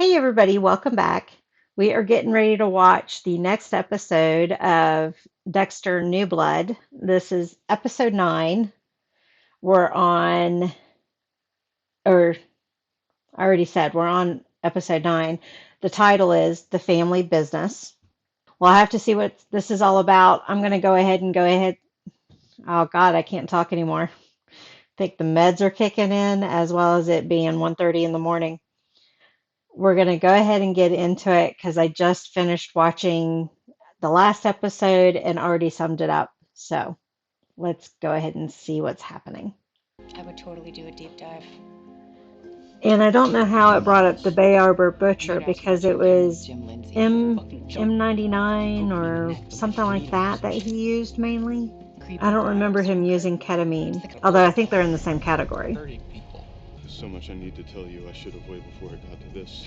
Hey everybody, welcome back. We are getting ready to watch the next episode of Dexter New Blood. This is episode 9. We're on, or I already said, we're on episode 9. The title is The Family Business. Well, I have to see what this is all about. I'm going to go ahead. Oh God, I can't talk anymore. I think the meds are kicking in as well as it being 1:30 in the morning. We're going to go ahead and get into it because I just finished watching the last episode and already summed it up. So let's go ahead and see what's happening. I would totally do a deep dive. And I don't know how it brought up the Bay Arbor Butcher because it was M99 or something like that he used mainly. I don't remember him using ketamine, although I think they're in the same category. There's so much I need to tell you. I should have waited before it got to this.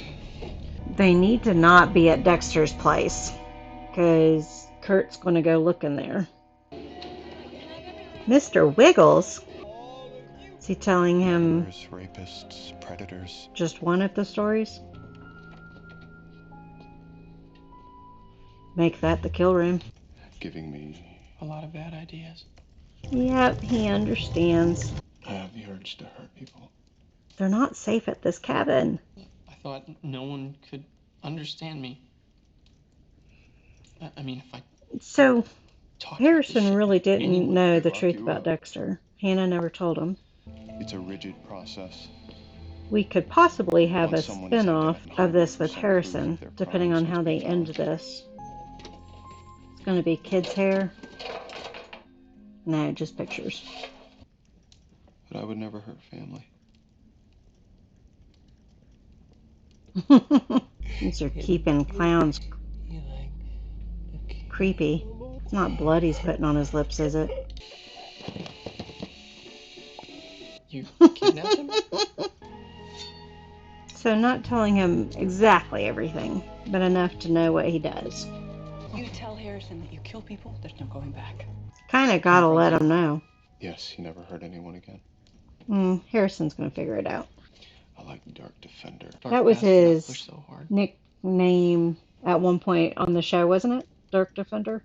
They need to not be at Dexter's place because Kurt's going to go look in there. Mr. Wiggles? Is he telling him Murderers, rapists, predators. just one of the stories? Make that the kill room. Giving me a lot of bad ideas. Yep, he understands. I have the urge to hurt people. They're not safe at this cabin. I thought no one could understand me. I mean, if I So, talked Harrison really anyone didn't know would the lock truth you about up. Dexter. Hannah never told him. It's a rigid process. We could possibly have a Once someone is spin-off identified, of this with some Harrison, proof of their depending on crimes how must they be end found. this. It's going to be kids' hair. No, just pictures. But I would never hurt family. These are keeping clowns creepy. It's not blood he's putting on his lips, is it? You kidnapped him? So not telling him exactly everything, but enough to know what he does. You tell Harrison that you kill people, there's no going back. Kinda gotta let him know. Yes, he never hurt anyone again. Harrison's gonna figure it out. I like Dark Defender. That was Dark Mask did not his push so hard. nickname at one point on the show, wasn't it? Dark Defender?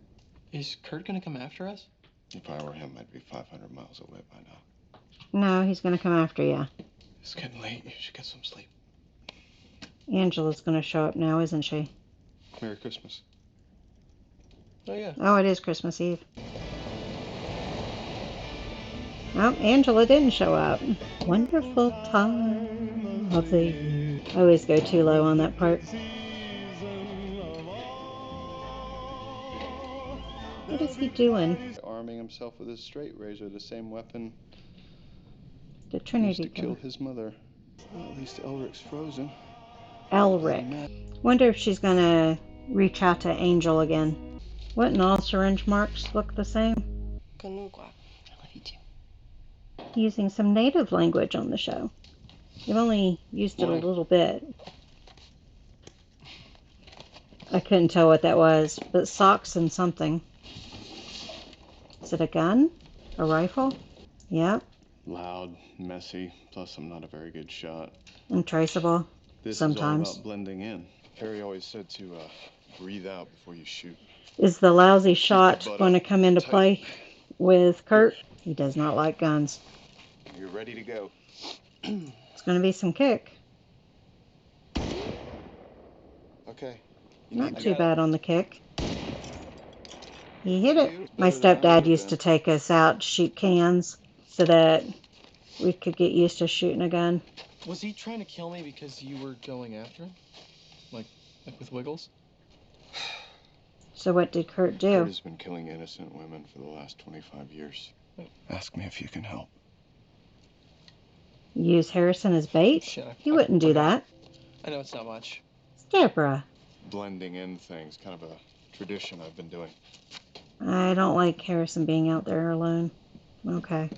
Is Kurt gonna come after us? If I were him, I'd be 500 miles away by now. No, he's gonna come after you. It's getting late. You should get some sleep. Angela's gonna show up now, isn't she? Merry Christmas. Oh, yeah. Oh, it is Christmas Eve. Oh, Angela didn't show up. Wonderful time of the year. I always go too low on that part. What is he doing? Arming himself with his straight razor, the same weapon The used Trinity to kill gun. his mother. Well, at least Elric's frozen. Elric. Wonder if she's gonna reach out to Angel again. Wouldn't all syringe marks look the same? I love you too. Using some native language on the show. You've only used it a little bit. I couldn't tell what that was, but socks and something. Is it a gun? A rifle? Yep. Loud, messy, plus I'm not a very good shot. And traceable. This Sometimes. is all about blending in. Harry always said to breathe out before you shoot. Is the lousy shot butt going to up come into tight. play with Kurt? He does not like guns. You're ready to go. It's going to be some kick. Okay. Not too bad on the kick. He hit it. My stepdad used to take us out to shoot cans so that we could get used to shooting a gun. Was he trying to kill me because you were going after him? Like with Wiggles? So what did Kurt Kurt do? has been killing innocent women for the last 25 years. Ask me if you can help. Use Harrison as bait? Shit, He wouldn't do that. I know it's not much. Deborah. Blending in things, kind of a tradition I've been doing. I don't like Harrison being out there alone. Okay.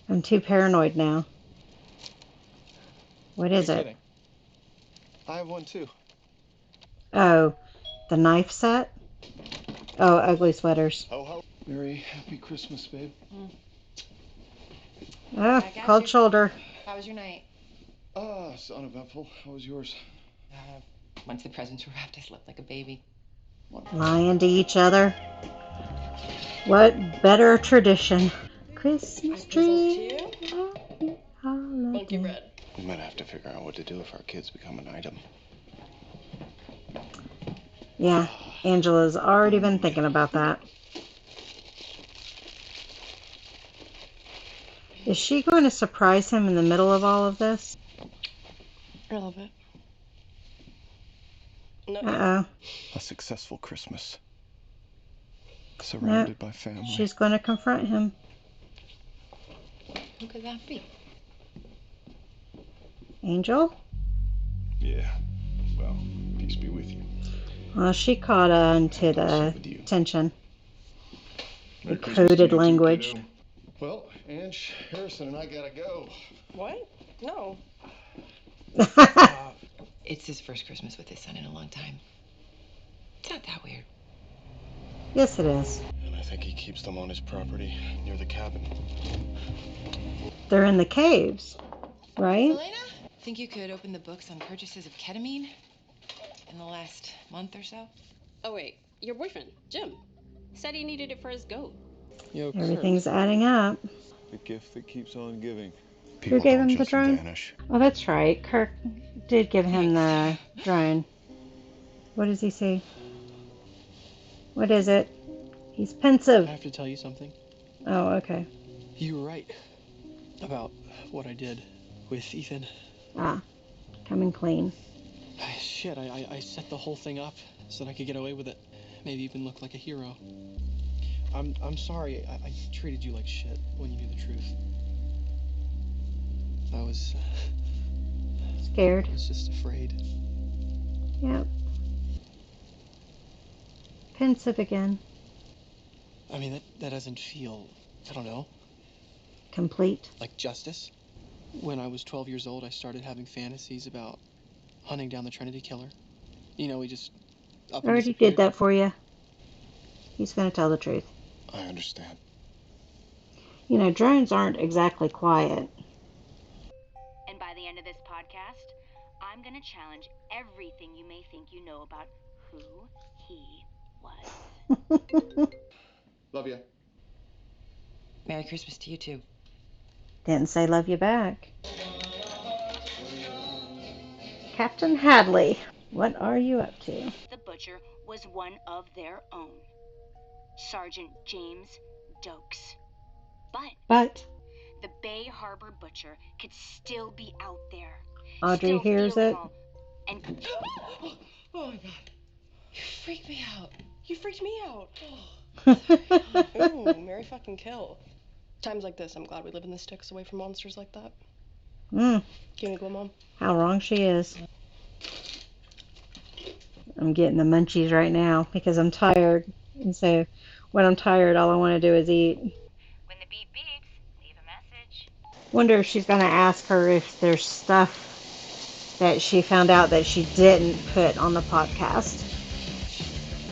I'm too paranoid now. What is You're it? kidding. I have one too. Oh, the knife set? Oh, ugly sweaters. Ho ho. Merry, happy Christmas, babe. Oh, got cold you. shoulder. How was your night? Ah, so uneventful. How was yours? Once the presents were wrapped, I slept like a baby. Lying to each other. What better tradition? Christmas tree. Monkey bread. We might have to figure out what to do if our kids become an item. Yeah, Angela's already been thinking about that. Is she going to surprise him in the middle of all of this? A little bit. No, Uh-oh. A successful Christmas. No, Surrounded by family. she's going to confront him. Who could that be? Angel? Yeah. Well, peace be with you. Well, she caught on to And also the with you. tension. The Merry Christmas to coded you too, language. kiddo. Well, Ange, Harrison, and I gotta go. what? No. It's his first Christmas with his son in a long time. It's not that weird. Yes, it is. And I think he keeps them on his property near the cabin. They're in the caves, right? Selena? Think you could open the books on purchases of ketamine in the last month or so? Oh, wait. Your boyfriend, Jim, said he needed it for his goat. Yo, Everything's adding up. the gift that keeps on giving. People gave don't him the just drone? vanish. Oh, that's right. Kirk did give him the drone. What does he say? What is it? He's I pensive. have to tell you something. Oh, okay. You were right about what I did with Ethan. Ah, coming clean. Shit, I set the whole thing up so that I could get away with it. Maybe even look like a hero. I'm sorry. I treated you like shit when you knew the truth. I was Scared. just afraid. Yep. Pensive again. I mean, that doesn't feel, I don't know, Complete. like justice. When I was 12 years old, I started having fantasies about hunting down the Trinity Killer. You know, he just up and Already disappeared. did that for you. He's going to tell the truth. I understand. You know, drones aren't exactly quiet. And by the end of this podcast, I'm going to challenge everything you may think you know about who he was. Love ya. Merry Christmas to you too. Didn't say love you back. Captain Hadley, what are you up to? The butcher was one of their own, Sergeant James Dokes. But The Bay Harbor butcher could still be out there. Audrey still hears stealing it. all- And Oh my god. You freaked me out. You freaked me out. Ooh, Mary fucking kill. Times like this, I'm glad we live in the sticks away from monsters like that. Give me a glow, Mom. How wrong she is. I'm getting the munchies right now because I'm tired. And so when I'm tired, all I want to do is eat. when the beep beeps, leave a message. Wonder if she's going to ask her if there's stuff that she found out that she didn't put on the podcast.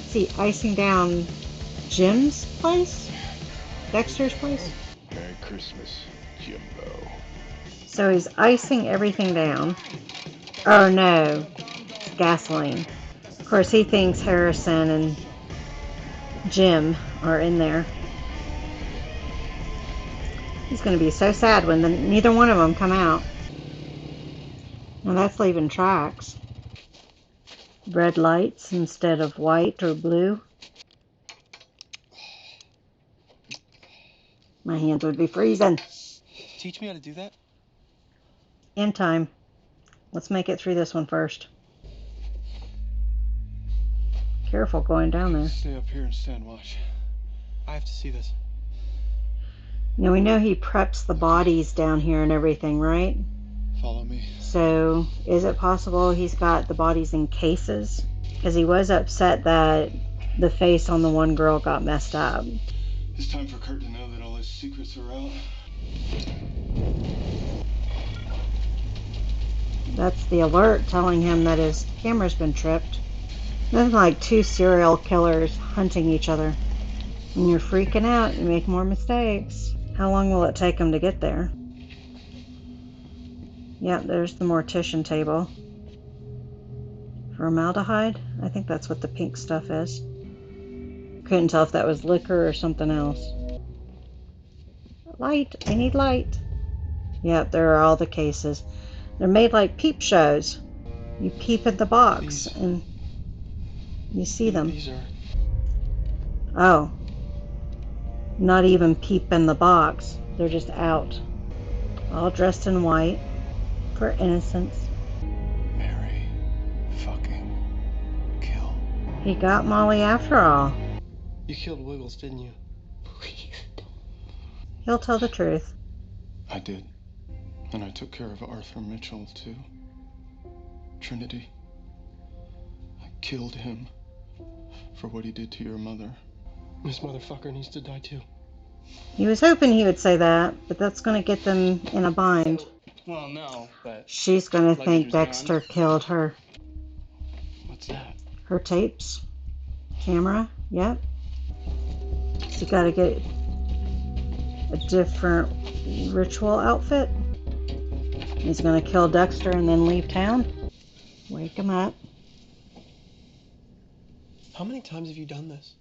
See, icing down Jim's place? Dexter's place? Merry Christmas, Jimbo. So he's icing everything down. Oh no, it's gasoline. Of course, he thinks Harrison and Jim are in there. He's going to be so sad when neither one of them come out. Now that's leaving tracks. Red lights instead of white or blue. My hands would be freezing. Teach me how to do that? In time. Let's make it through this one first. Careful going down there. Stay up here and stand watch. I have to see this. Now we know he preps the bodies down here and everything, right? Follow me. So is it possible he's got the bodies in cases? Because he was upset that the face on the one girl got messed up. It's time for Kurt to know that all his secrets are out. That's the alert telling him that his camera's been tripped. Nothing like two serial killers hunting each other. When you're freaking out, you make more mistakes. How long will it take him to get there? Yep, there's the mortician table. Formaldehyde? I think that's what the pink stuff is. Couldn't tell if that was liquor or something else. Light. I need light. Yep, there are all the cases. They're made like peep shows. You peep at the box and you see them. These are... Oh. Not even peep in the box. They're just out. All dressed in white. For innocence. Mary fucking kill. He got Molly after all. You killed Wiggles, didn't you? Please don't. He'll tell the truth. I did. And I took care of Arthur Mitchell, too. Trinity. I killed him for what he did to your mother. This motherfucker needs to die too. He was hoping he would say that, but that's going to get them in a bind. Well, no, but... She's going to Luggage think was Dexter gone. killed her. What's that? Her tapes. Camera. Yep. So you got to get a different ritual outfit. He's going to kill Dexter and then leave town. Wake him up. How many times have you done this?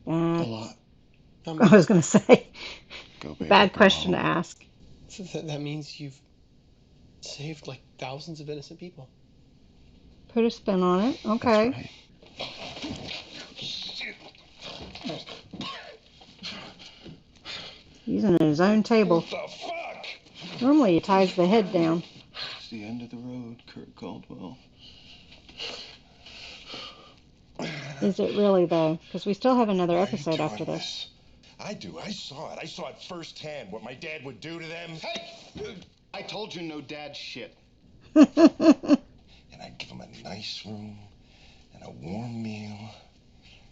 A lot. How I many? was going to say, Go, baby, bad go question to home. ask. So that means you've saved like thousands of innocent people. Put a spin on it. Okay. That's right. Using his own table. What the fuck? Normally he ties the head down. It's the end of the road, Kurt Caldwell. Is it really, though? Because we still have another Why are you episode doing after this. this? I do. I saw it. I saw it firsthand, what my dad would do to them. Hey! I told you no dad shit. And I'd give them a nice room and a warm meal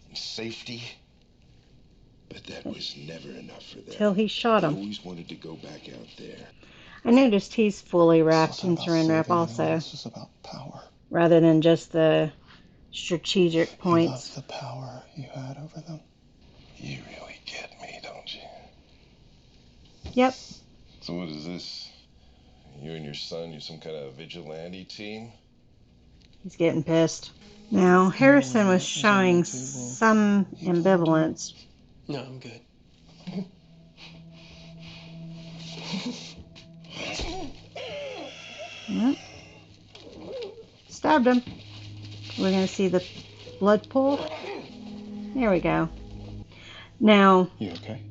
and safety. But that was never enough for them. Till he shot They him. always wanted to go back out there. I noticed he's fully This wrapped in wasn't about saran wrap saving also, anyone. This was about power. rather than just the strategic You points. love the power you had over them. You really get me, don't you? Yep. So what is this? You and your son, you're some kind of vigilante team? He's getting pissed. Now, Harrison was showing some ambivalence. No, I'm good. Yep. Stabbed him. We're going to see the blood pool. There we go. Now, You okay?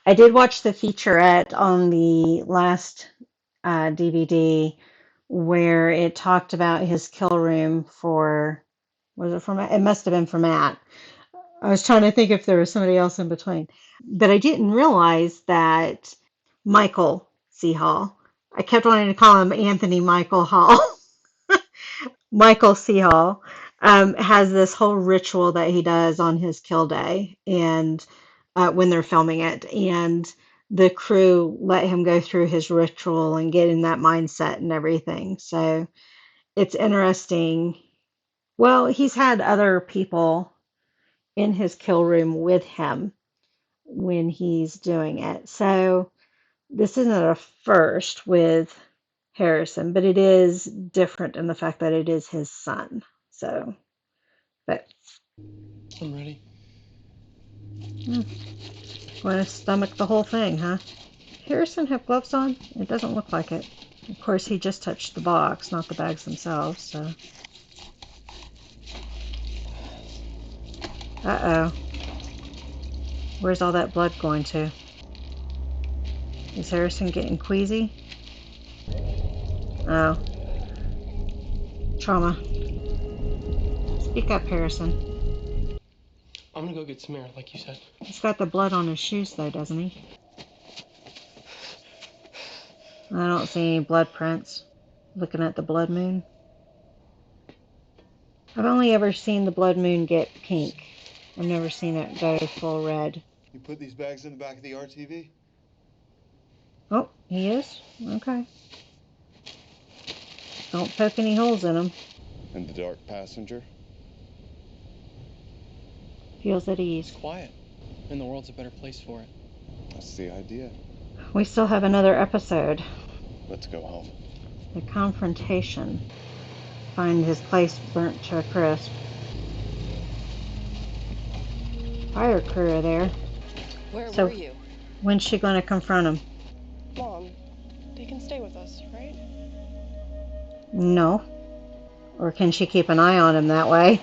I did watch the featurette on the last DVD where it talked about his kill room for, was it for Matt? It must have been for Matt. I was trying to think if there was somebody else in between. But I didn't realize that Michael C. Hall, I kept wanting to call him Anthony Michael Hall, Michael C. Hall, has this whole ritual that he does on his kill day and when they're filming it. And the crew let him go through his ritual and get in that mindset and everything. So it's interesting. Well, he's had other people in his kill room with him when he's doing it. So this isn't a first with Harrison, but it is different in the fact that it is his son. So, but I'm ready. want to stomach the whole thing, huh? Harrison have gloves on? It doesn't look like it. Of course, he just touched the box, not the bags themselves, so. Uh-oh. Where's all that blood going to? Is Harrison getting queasy? Oh. Trauma. Speak up, Harrison. I'm gonna go get some air, like you said. He's got the blood on his shoes, though, doesn't he? I don't see any blood prints. Looking at the blood moon. I've only ever seen the blood moon get pink. I've never seen it go full red. You put these bags in the back of the RTV? Oh, he is? Okay. Don't poke any holes in him. And the dark passenger? Feels at ease. It's quiet, and the world's a better place for it. That's the idea. We still have another episode. Let's go home. The confrontation. Find his place burnt to a crisp. Fire crew are there. Where So were you? when's she going to confront him? Mom, they can stay with us, right? No. Or can she keep an eye on him that way?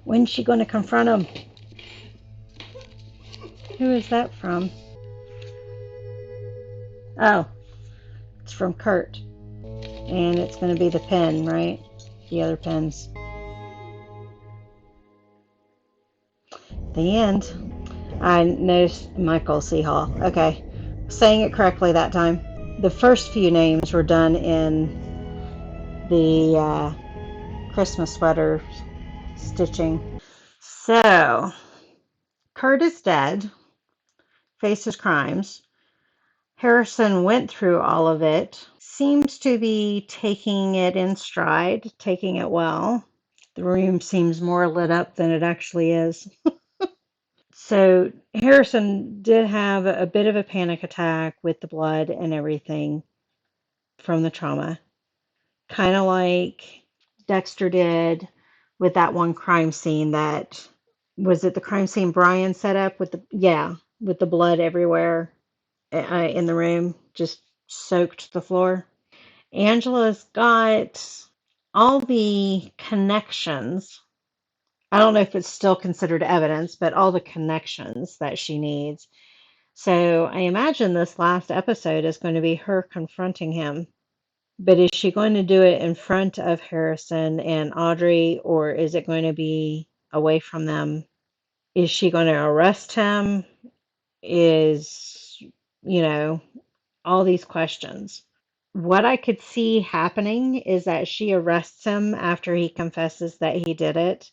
When's she going to confront him? Who is that from? Oh, it's from Kurt. And it's going to be the pen, right? The other pens. The end. I noticed Michael C. Hall. Okay. Saying it correctly that time. The first few names were done in the Christmas sweater stitching. So, Kurt is dead, faces crimes. Harrison went through all of it, seems to be taking it in stride, taking it well. The room seems more lit up than it actually is. So Harrison did have a bit of a panic attack with the blood and everything from the trauma, kind of like Dexter did with that one crime scene. That was it, the crime scene Brian set up with with the blood everywhere in the room, just soaked the floor. Angela's got all the connections. I don't know if it's still considered evidence, but all the connections that she needs. So I imagine this last episode is going to be her confronting him. But is she going to do it in front of Harrison and Audrey, or is it going to be away from them? Is she going to arrest him? Is, you know, all these questions. What I could see happening is that she arrests him after he confesses that he did it.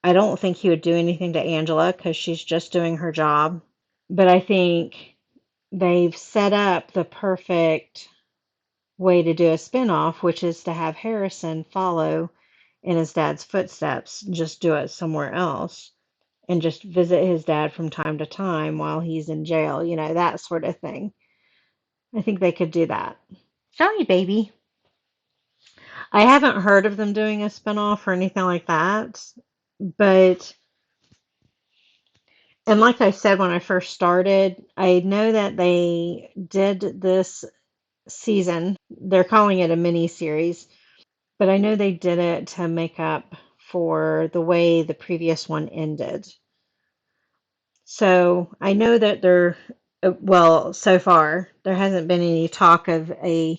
I don't think he would do anything to Angela because she's just doing her job. But I think they've set up the perfect way to do a spinoff, which is to have Harrison follow in his dad's footsteps, just do it somewhere else and just visit his dad from time to time while he's in jail, that sort of thing. I think they could do that. Sorry, baby. I haven't heard of them doing a spinoff or anything like that, but, and like I said when I first started, I know that they did this season. They're calling it a mini series, but I know they did it to make up for the way the previous one ended. So I know that well, so far, there hasn't been any talk of a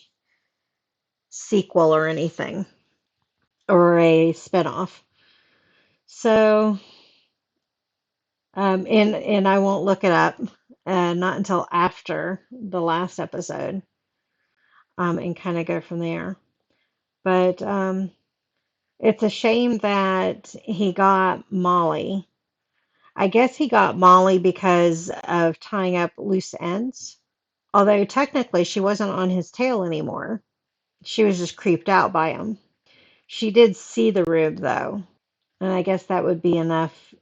sequel or anything, or a spinoff. So, and I won't look it up, not until after the last episode, and kind of go from there. But it's a shame that he got Molly. I guess he got Molly because of tying up loose ends. Although technically she wasn't on his tail anymore. She was just creeped out by him. She did see the rube though. And I guess that would be enough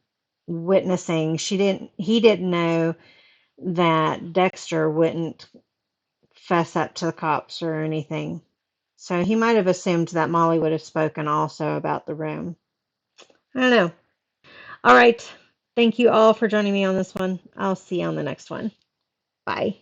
witnessing. He didn't know that Dexter wouldn't fess up to the cops or anything. So he might have assumed that Molly would have spoken also about the room. I don't know. All right. Thank you all for joining me on this one. I'll see you on the next one. Bye.